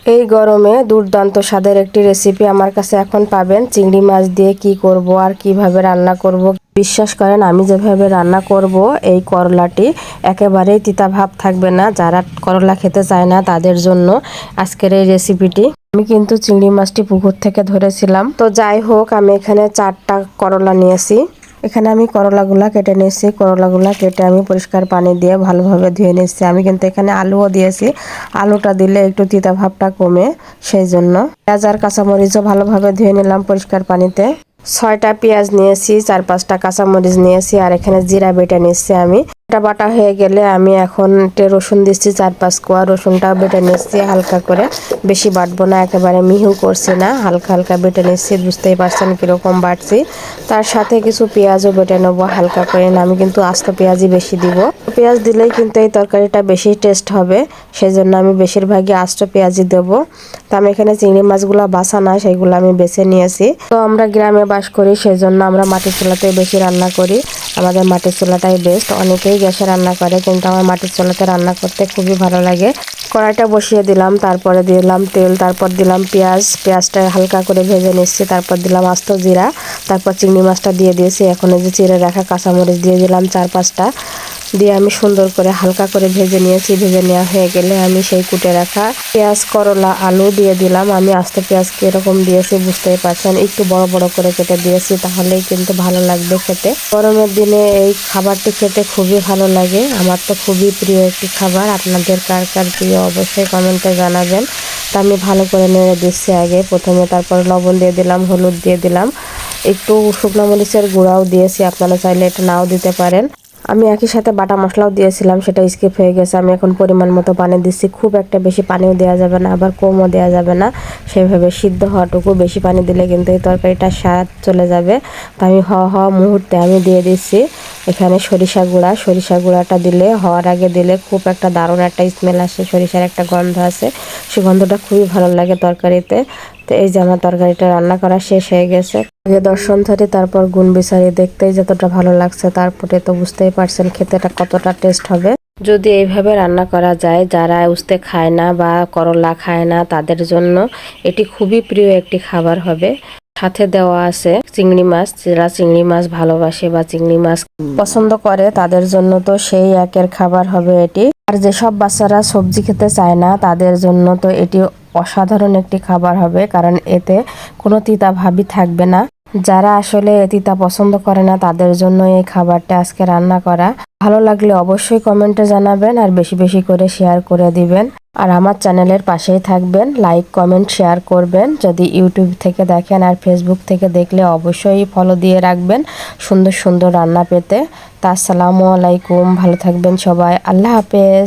এই গরমে দুর্দান্ত স্বাদের একটি রেসিপি আমার কাছে এখন পাবেন। চিংড়ি মাছ দিয়ে কি করব আর কিভাবে রান্না করব, বিশ্বাস করেন আমি যেভাবে রান্না করব এই করলাটি একেবারেই তিতা ভাব থাকবে না। যারা করলা খেতে চায় না তাদের জন্য আজকের এই রেসিপিটি। আমি কিন্তু চিংড়ি মাছটি পুকুর থেকে ধরেছিলাম। তো যাই হোক, আমি এখানে 4টা করলা নিয়েছি। এখানে আমি করলাগুলা কেটে নিয়েছি। করলাগুলা কেটে আমি পরিষ্কার পানি দিয়ে ভালোভাবে ধুয়ে নিয়েছি। আমি কিন্তু এখানে আলুও দিয়েছি। আলুটা দিলে একটু তিতা ভাবটা কমে, সেই জন্য। পেঁয়াজ আর কাঁচামরিচও ভালোভাবে ধুয়ে নিলাম পরিষ্কার পানিতে। 6টা পেঁয়াজ নিয়েছি, 4-5টা কাঁচামরিচ নিয়েছি, আর এখানে জিরা বেটে নিচ্ছি আমি। এটা বাটা হয়ে গেলে আমি এখন রসুন দিচ্ছি 4-5 কোয়া। রসুনটা বেটে নিচ্ছি হালকা করে, বেশি বাটবো না, একেবারে মিহি করছি না, হালকা হালকা বেটে নিচ্ছি। বুঝতেই পারছেন কিরকম বাটছি। তার সাথে কিছু পেঁয়াজও বেটে নেবো হালকা করে। আমি কিন্তু আস্ত পেঁয়াজই বেশি দিব। পেঁয়াজ দিলেই কিন্তু এই তরকারিটা বেশি টেস্ট হবে, সেই জন্য আমি বেশিরভাগই আস্ত পেঁয়াজই দেবো। তো আমি এখানে চিংড়ি মাছগুলো বাছা না, সেইগুলো আমি বেছে নিয়েছি। তো আমরা গ্রামে বাস করি, সেই জন্য আমরা মাটির চুলাতে বেশি রান্না করি। আমাদের মাটির চুলাটাই বেস্ট। অনেকেই গ্যাসে রান্না করে, কিন্তু আমার মাটির চুলাতে রান্না করতে খুবই ভালো লাগে। কড়াইটা বসিয়ে দিলাম, তারপরে দিলাম তেল, তারপর দিলাম পেঁয়াজটা হালকা করে ভেজে নিচ্ছি। তারপর দিলাম আস্ত জিরা, তারপর চিংড়ি মাছটা দিয়ে দিয়েছি। এখন এই যে চিড়ে রাখা কাঁচামরিচ দিয়ে দিলাম 4-5টা, দিয়ে আমি সুন্দর করে হালকা করে ভেজে নিয়েছি। ভেজে নেওয়া হয়ে গেলে আমি সেই কুটে রাখা পেঁয়াজ, করলা, আলু দিয়ে দিলাম। আমি আস্ত পেঁয়াজ কিরকম দিয়েছি বুঝতেই পারছেন, একটু বড় বড় করে কেটে দিয়েছি, তাহলেই কিন্তু ভালো লাগবে খেতে। গরমের দিনে এই খাবারটি খেতে খুবই ভালো লাগে। আমার তো খুবই প্রিয় একটি খাবার। আপনাদের কার কার প্রিয় অবশ্যই কমেন্টে জানাবেন। তা আমি ভালো করে নেড়ে দিচ্ছি আগে প্রথমে, তারপর লবণ দিয়ে দিলাম, হলুদ দিয়ে দিলাম, একটু শুকনো মরিচের গুঁড়াও দিয়েছি, আপনারা চাইলে এটা নাও দিতে পারেন। আমি একই সাথে বাটা মশলাও দিয়েছিলাম, সেটা স্কিপ হয়ে গেছে। আমি এখন পরিমাণ মতো পানি দিচ্ছি। খুব একটা বেশি পানিও দেওয়া যাবে না, আবার কমও দেওয়া যাবে না, সেভাবে সিদ্ধ হওয়াটুকু। বেশি পানি দিলে কিন্তু এই তরকারিটার স্বাদ চলে যাবে। তো আমি হওয়া মুহূর্তে আমি দিয়ে দিচ্ছি এখানে সরিষা গুঁড়া। সরিষা গুঁড়াটা দিলে, হওয়ার আগে দিলে খুব একটা দারুণ একটা স্মেল আসে, সরিষার একটা গন্ধ আছে, সে গন্ধটা খুবই ভালো লাগে তরকারিতে। তো এই যে আমার তরকারিটা রান্না করা শেষ হয়ে গেছে। আগে দর্শন ধরে তারপর গুণ বিচারি, দেখতেই যতটা ভালো লাগছে তারপরে তো বুঝতেই পারছেন খেতেটা কতটা টেস্ট হবে। যদি এইভাবে রান্না করা যায়, যারা উস্তে খায় না বা করলা খায় না তাদের জন্য এটি খুবই প্রিয় একটি খাবার হবে। সাথে দেওয়া আছে চিংড়ি মাছ। যারা চিংড়ি মাছ ভালোবাসে বা চিংড়ি মাছ পছন্দ করে তাদের জন্য তো সেই একের খাবার হবে এটি। আর যেসব বাচ্চারা সবজি খেতে চায় না তাদের জন্য তো এটি অসাধারণ একটি খাবার হবে, কারণ এতে কোনো তিতা ভাবই থাকবে না। যারা আসলে তিতা পছন্দ করে না তাদের জন্য এই খাবারটা আজকে রান্না করা। ভালো লাগলে অবশ্যই কমেন্টে জানাবেন, আর বেশি বেশি করে শেয়ার করে দিবেন। আর আমার চ্যানেলের পাশেই থাকবেন, লাইক, কমেন্ট, শেয়ার করবেন। যদি ইউটিউব থেকে দেখেন আর ফেসবুক থেকে দেখলে অবশ্যই ফলো দিয়ে রাখবেন সুন্দর সুন্দর রান্না পেতে। তা আসসালামু আলাইকুম, ভালো থাকবেন সবাই, আল্লাহ হাফেজ।